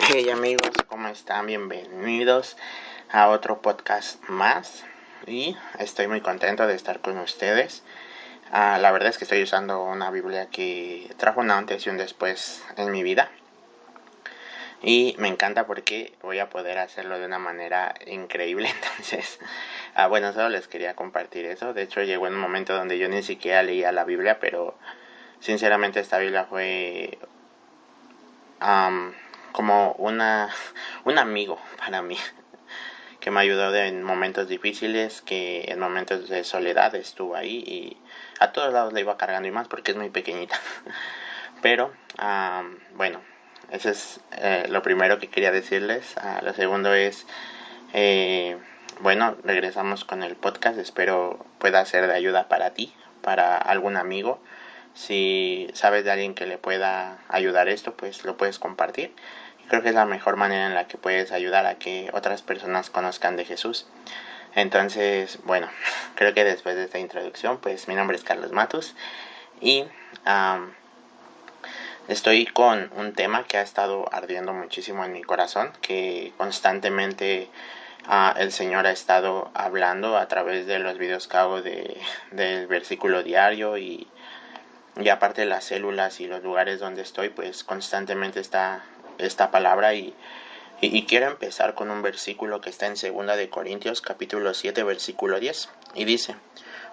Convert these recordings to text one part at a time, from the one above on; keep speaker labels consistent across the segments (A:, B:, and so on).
A: Hey amigos, ¿cómo están? Bienvenidos a otro podcast más y estoy muy contento de estar con ustedes. La verdad es que estoy usando una Biblia que trajo un antes y un después en mi vida y me encanta porque voy a poder hacerlo de una manera increíble. Entonces, bueno, solo les quería compartir eso. De hecho, llegó en un momento donde yo ni siquiera leía la Biblia, pero sinceramente esta Biblia fue como un amigo para mí, que me ayudó en momentos difíciles, que en momentos de soledad estuvo ahí y a todos lados le iba cargando y más porque es muy pequeñita. Pero bueno, eso es lo primero que quería decirles. Lo segundo es, bueno, regresamos con el podcast. Espero pueda ser de ayuda para ti, para algún amigo. Si sabes de alguien que le pueda ayudar esto, pues lo puedes compartir. Creo que es la mejor manera en la que puedes ayudar a que otras personas conozcan de Jesús. Entonces, bueno, creo que después de esta introducción, pues mi nombre es Carlos Matus y estoy con un tema que ha estado ardiendo muchísimo en mi corazón, que constantemente el Señor ha estado hablando a través de los videos que hago del versículo diario y aparte de las células y los lugares donde estoy, pues constantemente está esta palabra y quiero empezar con un versículo que está en 2 capítulo 7, versículo 10, y dice: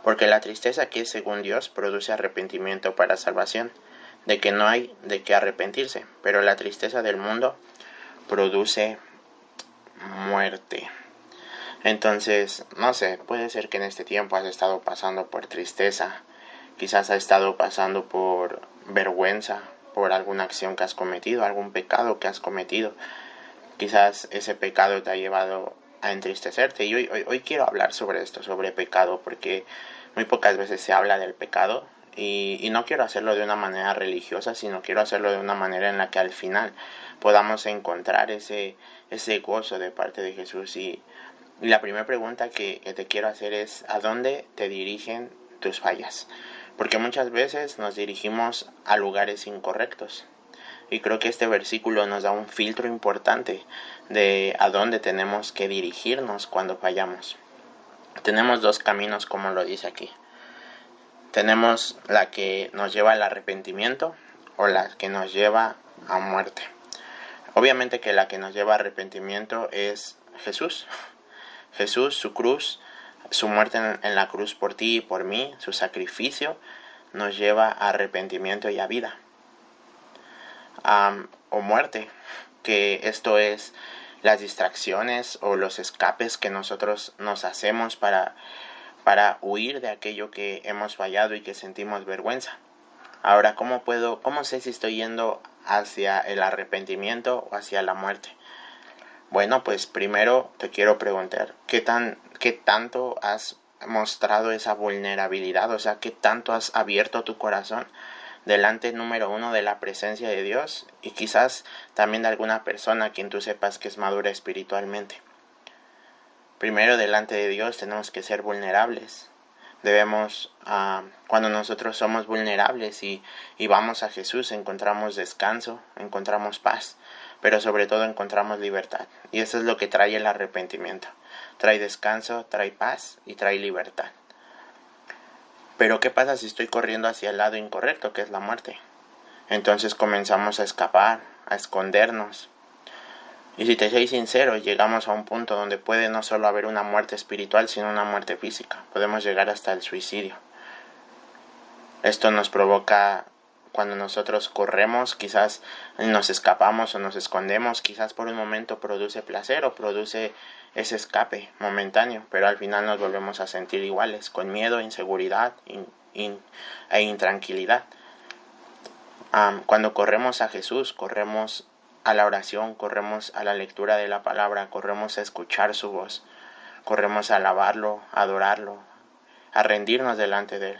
A: porque la tristeza que es según Dios produce arrepentimiento para salvación, de que no hay de qué arrepentirse, pero la tristeza del mundo produce muerte. Entonces, no sé, puede ser que en este tiempo has estado pasando por tristeza, quizás has estado pasando por vergüenza, por alguna acción que has cometido, algún pecado que has cometido. Quizás ese pecado te ha llevado a entristecerte. Y hoy quiero hablar sobre esto, sobre pecado, porque muy pocas veces se habla del pecado. Y no quiero hacerlo de una manera religiosa, sino quiero hacerlo de una manera en la que al final podamos encontrar ese gozo de parte de Jesús. Y la primera pregunta que te quiero hacer es: ¿a dónde te dirigen tus fallas? Porque muchas veces nos dirigimos a lugares incorrectos. Y creo que este versículo nos da un filtro importante de a dónde tenemos que dirigirnos cuando fallamos. Tenemos dos caminos, como lo dice aquí. Tenemos la que nos lleva al arrepentimiento o la que nos lleva a muerte. Obviamente que la que nos lleva a arrepentimiento es Jesús. Jesús, su cruz, su muerte en la cruz por ti y por mí, su sacrificio, nos lleva a arrepentimiento y a vida. O muerte, que esto es las distracciones o los escapes que nosotros nos hacemos para huir de aquello que hemos fallado y que sentimos vergüenza. Ahora, ¿cómo sé si estoy yendo hacia el arrepentimiento o hacia la muerte? Bueno, pues primero te quiero preguntar, ¿qué tanto has mostrado esa vulnerabilidad? O sea, ¿qué tanto has abierto tu corazón delante, número uno, de la presencia de Dios y quizás también de alguna persona a quien tú sepas que es madura espiritualmente? Primero, delante de Dios tenemos que ser vulnerables. Debemos, cuando nosotros somos vulnerables y vamos a Jesús, encontramos descanso, encontramos paz, pero sobre todo encontramos libertad. Y eso es lo que trae el arrepentimiento. Trae descanso, trae paz y trae libertad. Pero ¿qué pasa si estoy corriendo hacia el lado incorrecto, que es la muerte? Entonces comenzamos a escapar, a escondernos. Y si te soy sincero, llegamos a un punto donde puede no solo haber una muerte espiritual, sino una muerte física. Podemos llegar hasta el suicidio. Esto nos provoca cuando nosotros corremos, quizás nos escapamos o nos escondemos, quizás por un momento produce placer o produce ese escape momentáneo, pero al final nos volvemos a sentir iguales, con miedo, inseguridad e intranquilidad. Cuando corremos a Jesús, corremos a la oración, corremos a la lectura de la palabra, corremos a escuchar su voz, corremos a alabarlo, a adorarlo, a rendirnos delante de él.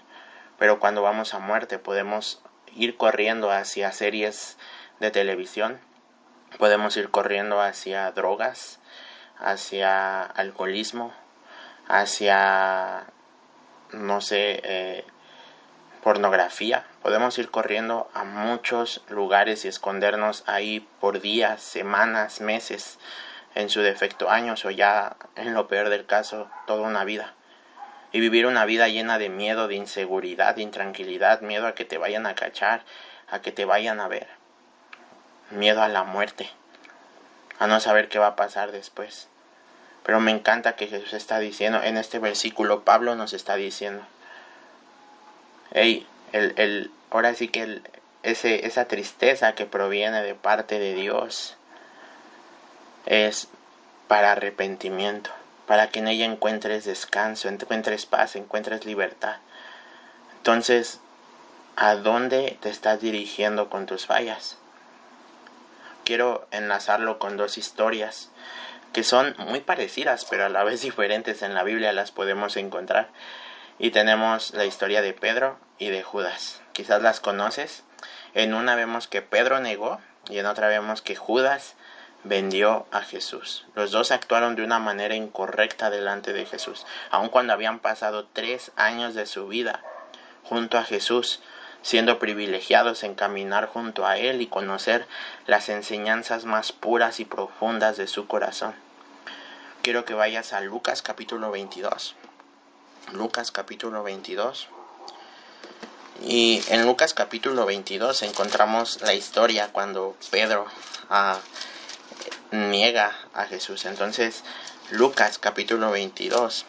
A: Pero cuando vamos a muerte podemos ir corriendo hacia series de televisión, podemos ir corriendo hacia drogas, hacia alcoholismo, hacia, no sé, pornografía. Podemos ir corriendo a muchos lugares y escondernos ahí por días, semanas, meses, en su defecto años, o ya en lo peor del caso toda una vida. Y vivir una vida llena de miedo, de inseguridad, de intranquilidad, miedo a que te vayan a cachar, a que te vayan a ver, miedo a la muerte, a no saber qué va a pasar después. Pero me encanta que Jesús está diciendo, en este versículo Pablo nos está diciendo, hey, ahora sí que esa tristeza que proviene de parte de Dios es para arrepentimiento, para que en ella encuentres descanso, encuentres paz, encuentres libertad. Entonces, ¿a dónde te estás dirigiendo con tus fallas? Quiero enlazarlo con dos historias que son muy parecidas, pero a la vez diferentes. En la Biblia las podemos encontrar. Y tenemos la historia de Pedro y de Judas. Quizás las conoces. En una vemos que Pedro negó y en otra vemos que Judas vendió a Jesús. Los dos actuaron de una manera incorrecta delante de Jesús, aun cuando habían pasado 3 años de su vida junto a Jesús, siendo privilegiados en caminar junto a Él y conocer las enseñanzas más puras y profundas de su corazón. Quiero que vayas a Lucas capítulo 22. Lucas capítulo 22. Y en Lucas capítulo 22 encontramos la historia cuando Pedro niega a Jesús. Entonces, Lucas capítulo 22,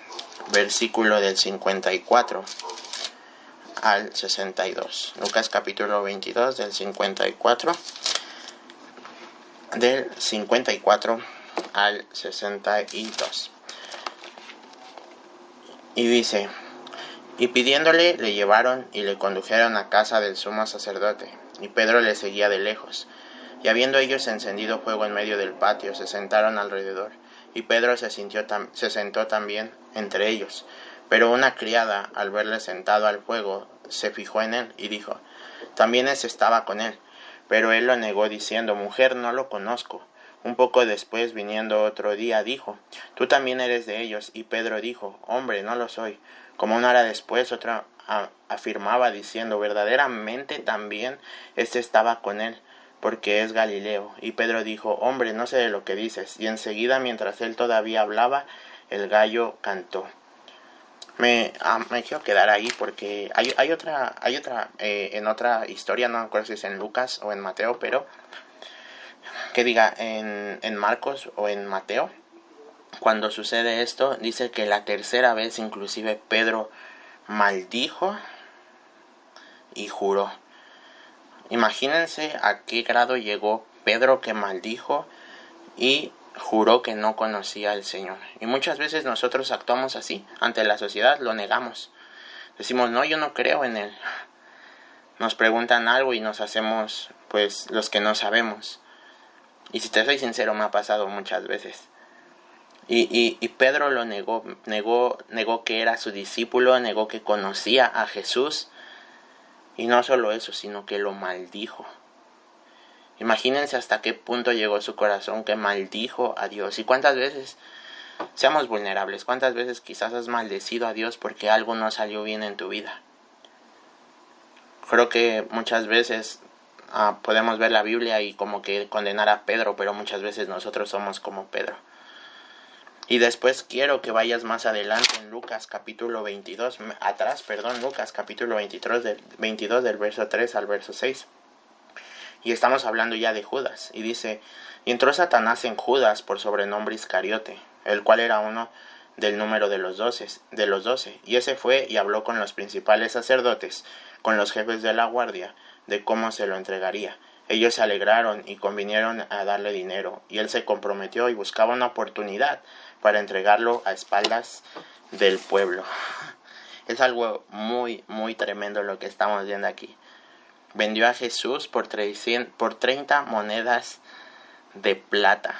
A: versículo del 54 al 62. Lucas capítulo 22 del 54 al 62. Y dice: y pidiéndole, le llevaron y le condujeron a casa del sumo sacerdote, y Pedro le seguía de lejos. Y habiendo ellos encendido fuego en medio del patio, se sentaron alrededor, y Pedro se sentó también entre ellos. Pero una criada, al verle sentado al fuego, se fijó en él, y dijo: también ese estaba con él. Pero él lo negó, diciendo: mujer, no lo conozco. Un poco después, viniendo otro día, dijo: tú también eres de ellos. Y Pedro dijo: hombre, no lo soy. Como una hora después, otra afirmaba, diciendo: verdaderamente también este estaba con él, porque es Galileo. Y Pedro dijo: hombre, no sé de lo que dices. Y enseguida, mientras él todavía hablaba, el gallo cantó. Me quiero quedar ahí porque hay otra en otra historia, no me acuerdo si es en Lucas o en Mateo, pero que diga en Marcos o en Mateo. Cuando sucede esto, dice que la tercera vez inclusive Pedro maldijo y juró. Imagínense a qué grado llegó Pedro, que maldijo y juró que no conocía al Señor. Y muchas veces nosotros actuamos así ante la sociedad, lo negamos. Decimos: no, yo no creo en Él. Nos preguntan algo y nos hacemos pues los que no sabemos. Y si te soy sincero, me ha pasado muchas veces. Y Pedro lo negó que era su discípulo, negó que conocía a Jesús. Y no solo eso, sino que lo maldijo. Imagínense hasta qué punto llegó su corazón, que maldijo a Dios. Y cuántas veces, seamos vulnerables, cuántas veces quizás has maldecido a Dios porque algo no salió bien en tu vida. Creo que muchas veces podemos ver la Biblia y como que condenar a Pedro, pero muchas veces nosotros somos como Pedro. Y después quiero que vayas más adelante en Lucas capítulo 22, Lucas capítulo 22 del verso 3 al verso 6. Y estamos hablando ya de Judas. Y dice: y entró Satanás en Judas, por sobrenombre Iscariote, el cual era uno del número de los 12. Y ese fue y habló con los principales sacerdotes, con los jefes de la guardia, de cómo se lo entregaría. Ellos se alegraron y convinieron a darle dinero, y él se comprometió y buscaba una oportunidad para entregarlo a espaldas del pueblo. Es algo muy, muy tremendo lo que estamos viendo aquí. Vendió a Jesús por 30 monedas de plata.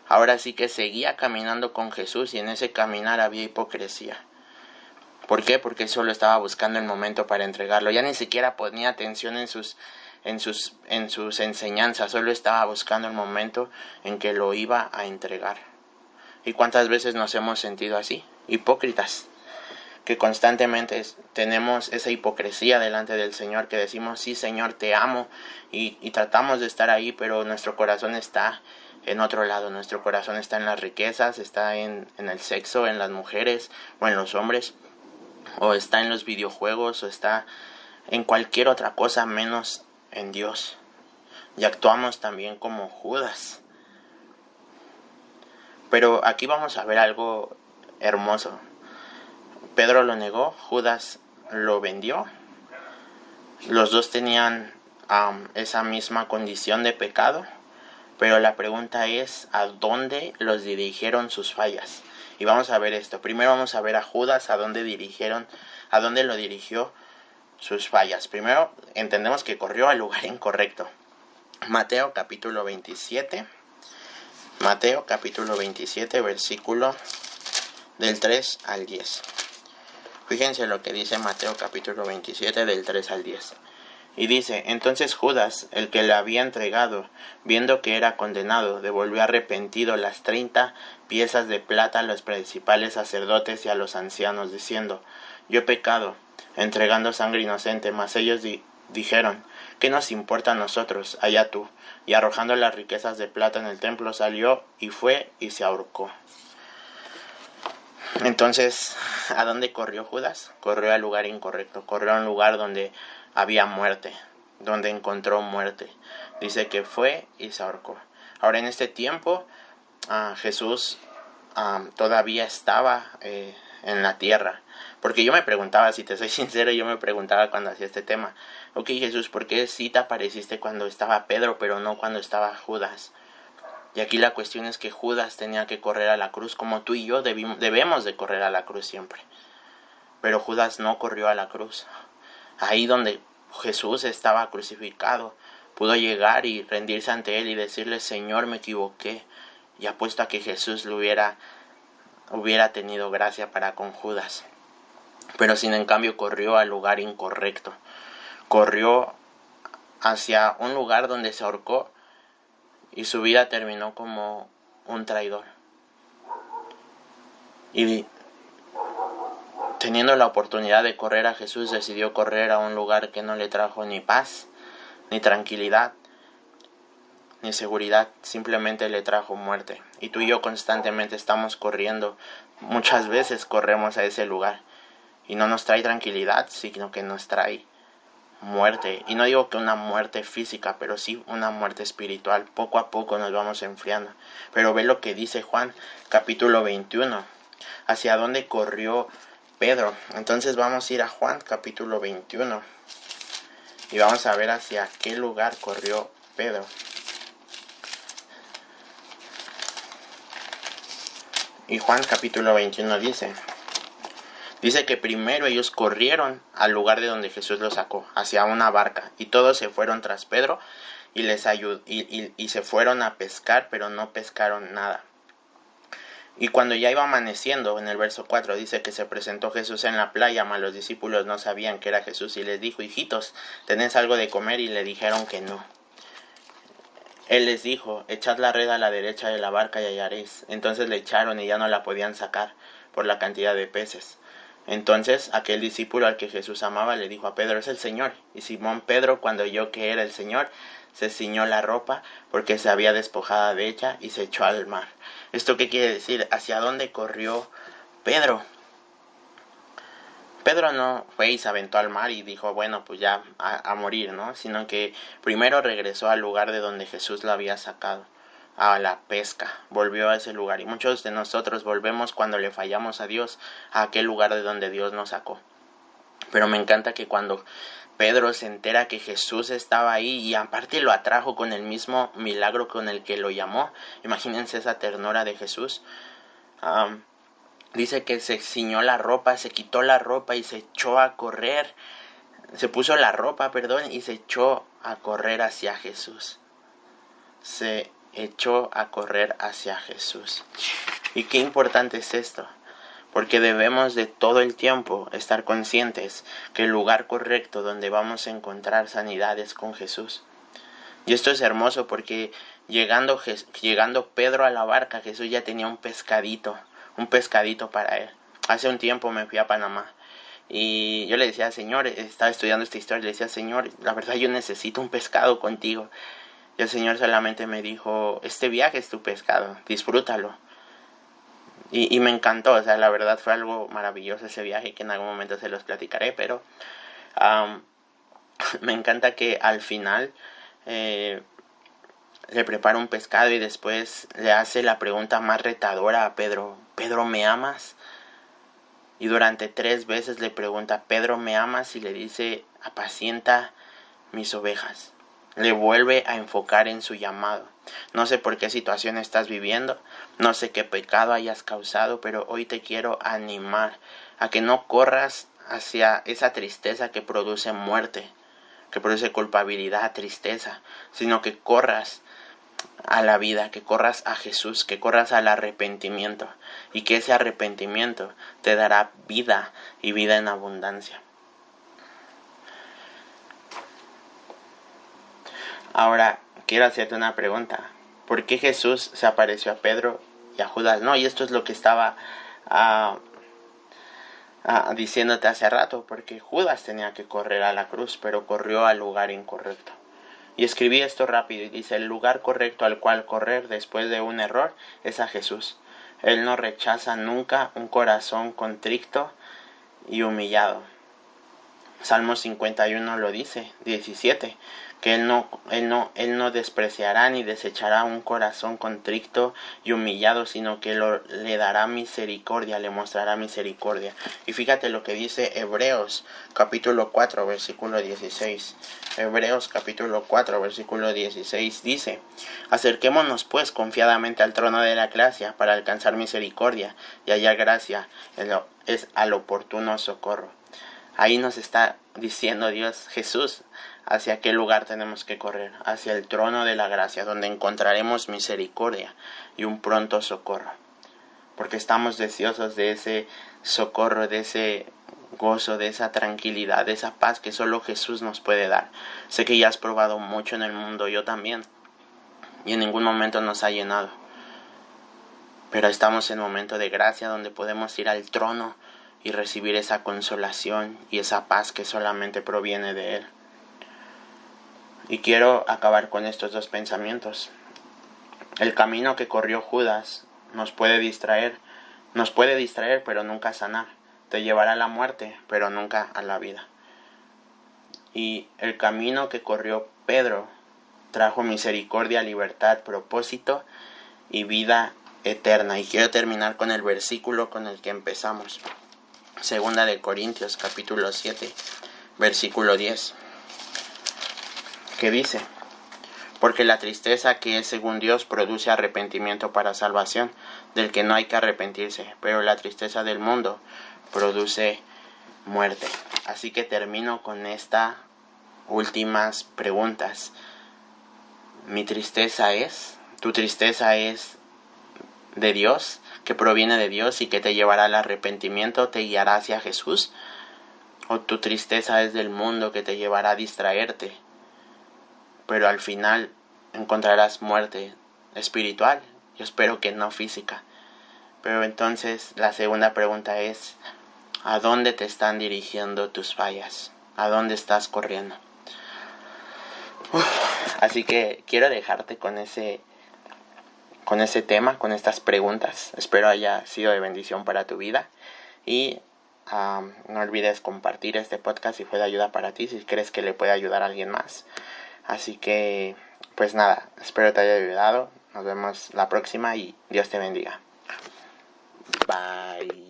A: Ahora sí que seguía caminando con Jesús, y en ese caminar había hipocresía. ¿Por qué? Porque solo estaba buscando el momento para entregarlo. Ya ni siquiera ponía atención en sus enseñanzas, solo estaba buscando el momento en que lo iba a entregar. ¿Y cuántas veces nos hemos sentido así? Hipócritas, que constantemente tenemos esa hipocresía delante del Señor, que decimos, sí Señor, te amo, y tratamos de estar ahí, pero nuestro corazón está en otro lado. Nuestro corazón está en las riquezas, está en el sexo, en las mujeres o en los hombres, o está en los videojuegos, o está en cualquier otra cosa menos en Dios. Y actuamos también como Judas. Pero aquí vamos a ver algo hermoso. Pedro lo negó, Judas lo vendió. Los dos tenían esa misma condición de pecado, pero la pregunta es, ¿a dónde los dirigieron sus fallas? Y vamos a ver esto. Primero vamos a ver a Judas, a dónde lo dirigió sus fallas. Primero entendemos que corrió al lugar incorrecto. Mateo capítulo 27, versículo del 3 al 10. Fíjense lo que dice Mateo capítulo 27 del 3 al 10. Y dice, entonces Judas, el que le había entregado, viendo que era condenado, devolvió arrepentido las 30 piezas de plata a los principales sacerdotes y a los ancianos, diciendo, yo he pecado, entregando sangre inocente. Mas ellos dijeron, ¿qué nos importa a nosotros? Allá tú. Y arrojando las riquezas de plata en el templo, salió y fue y se ahorcó. Entonces, ¿a dónde corrió Judas? Corrió al lugar incorrecto, corrió a un lugar donde había muerte, donde encontró muerte. Dice que fue y se ahorcó. Ahora, en este tiempo, Jesús todavía estaba en la tierra. Porque yo me preguntaba, si te soy sincero, yo me preguntaba cuando hacía este tema, ok Jesús, ¿por qué sí te apareciste cuando estaba Pedro, pero no cuando estaba Judas? Y aquí la cuestión es que Judas tenía que correr a la cruz, como tú y yo debemos de correr a la cruz siempre. Pero Judas no corrió a la cruz. Ahí donde Jesús estaba crucificado, pudo llegar y rendirse ante él y decirle, Señor, me equivoqué. Y apuesto a que Jesús le hubiera tenido gracia para con Judas. Pero sin en cambio corrió al lugar incorrecto. Corrió hacia un lugar donde se ahorcó y su vida terminó como un traidor. Y teniendo la oportunidad de correr a Jesús, decidió correr a un lugar que no le trajo ni paz, ni tranquilidad, ni seguridad, simplemente le trajo muerte. Y tú y yo constantemente estamos corriendo, muchas veces corremos a ese lugar, y no nos trae tranquilidad, sino que nos trae muerte. Y no digo que una muerte física, pero sí una muerte espiritual. Poco a poco nos vamos enfriando. Pero ve lo que dice Juan capítulo 21, hacia dónde corrió Pedro. Entonces vamos a ir a Juan capítulo 21 y vamos a ver hacia qué lugar corrió Pedro. Y Juan capítulo 21 dice que primero ellos corrieron al lugar de donde Jesús los sacó, hacia una barca, y todos se fueron tras Pedro y y se fueron a pescar, pero no pescaron nada. Y cuando ya iba amaneciendo, en el verso 4 dice que se presentó Jesús en la playa, mas los discípulos no sabían que era Jesús, y les dijo, hijitos, ¿tenéis algo de comer? Y le dijeron que no. Él les dijo, echad la red a la derecha de la barca y hallaréis. Entonces le echaron y ya no la podían sacar por la cantidad de peces. Entonces aquel discípulo al que Jesús amaba le dijo a Pedro, es el Señor. Y Simón Pedro, cuando oyó que era el Señor, se ciñó la ropa porque se había despojado de ella y se echó al mar. ¿Esto qué quiere decir? ¿Hacia dónde corrió Pedro? Pedro no fue y se aventó al mar y dijo, bueno, pues ya a morir, ¿no? Sino que primero regresó al lugar de donde Jesús lo había sacado, a la pesca, volvió a ese lugar. Y muchos de nosotros volvemos cuando le fallamos a Dios, a aquel lugar de donde Dios nos sacó. Pero me encanta que cuando Pedro se entera que Jesús estaba ahí y aparte lo atrajo con el mismo milagro con el que lo llamó, imagínense esa ternura de Jesús. Dice que se ciñó la ropa, se quitó la ropa y se echó a correr. Se puso la ropa, y se echó a correr hacia Jesús. Se echó a correr hacia Jesús. Y qué importante es esto, porque debemos de todo el tiempo estar conscientes que el lugar correcto donde vamos a encontrar sanidad es con Jesús. Y esto es hermoso porque llegando Pedro a la barca, Jesús ya tenía un pescadito para él. Hace un tiempo me fui a Panamá Y yo le decía, Señor, estaba estudiando esta historia, le decía, Señor, la verdad yo necesito un pescado contigo. Y el Señor solamente me dijo, este viaje es tu pescado, disfrútalo. Y me encantó, o sea, la verdad fue algo maravilloso ese viaje, que en algún momento se los platicaré, pero me encanta que al final le prepara un pescado y después le hace la pregunta más retadora a Pedro, Pedro, ¿me amas? Y durante 3 veces le pregunta, Pedro, ¿me amas? Y le dice, apacienta mis ovejas. Le vuelve a enfocar en su llamado. No sé por qué situación estás viviendo, no sé qué pecado hayas causado, pero hoy te quiero animar a que no corras hacia esa tristeza que produce muerte, que produce culpabilidad, tristeza, sino que corras a la vida, que corras a Jesús, que corras al arrepentimiento, y que ese arrepentimiento te dará vida y vida en abundancia. Ahora, quiero hacerte una pregunta. ¿Por qué Jesús se apareció a Pedro y a Judas? No, y esto es lo que estaba diciéndote hace rato, porque Judas tenía que correr a la cruz, pero corrió al lugar incorrecto. Y escribí esto rápido y dice, el lugar correcto al cual correr después de un error es a Jesús. Él no rechaza nunca un corazón contrito y humillado. Salmo 51 lo dice, 17, que él no despreciará ni desechará un corazón contrito y humillado, sino que le dará misericordia, le mostrará misericordia. Y fíjate lo que dice Hebreos capítulo 4 versículo 16. Hebreos capítulo 4 versículo 16 dice, acerquémonos pues confiadamente al trono de la gracia para alcanzar misericordia y hallar gracia es al oportuno socorro. Ahí nos está diciendo Dios, Jesús, hacia qué lugar tenemos que correr, hacia el trono de la gracia, donde encontraremos misericordia y un pronto socorro. Porque estamos deseosos de ese socorro, de ese gozo, de esa tranquilidad, de esa paz que solo Jesús nos puede dar. Sé que ya has probado mucho en el mundo, yo también, y en ningún momento nos ha llenado. Pero estamos en un momento de gracia donde podemos ir al trono y recibir esa consolación y esa paz que solamente proviene de Él. Y quiero acabar con estos 2 pensamientos. El camino que corrió Judas nos puede distraer pero nunca sanar. Te llevará a la muerte, pero nunca a la vida. Y el camino que corrió Pedro trajo misericordia, libertad, propósito y vida eterna. Y quiero terminar con el versículo con el que empezamos. Segunda de Corintios capítulo 7 versículo 10, que dice, porque la tristeza que es según Dios produce arrepentimiento para salvación, del que no hay que arrepentirse, pero la tristeza del mundo produce muerte. Así que termino con estas últimas preguntas. ¿Tu tristeza es de Dios, que proviene de Dios y que te llevará al arrepentimiento, te guiará hacia Jesús? ¿O tu tristeza es del mundo, que te llevará a distraerte, pero al final encontrarás muerte espiritual? Yo espero que no física. Pero entonces la segunda pregunta es, ¿a dónde te están dirigiendo tus fallas? ¿A dónde estás corriendo? Así que quiero dejarte con ese tema, con estas preguntas. Espero haya sido de bendición para tu vida. Y no olvides compartir este podcast si fue de ayuda para ti, si crees que le puede ayudar a alguien más. Así que, pues nada, espero te haya ayudado. Nos vemos la próxima y Dios te bendiga. Bye.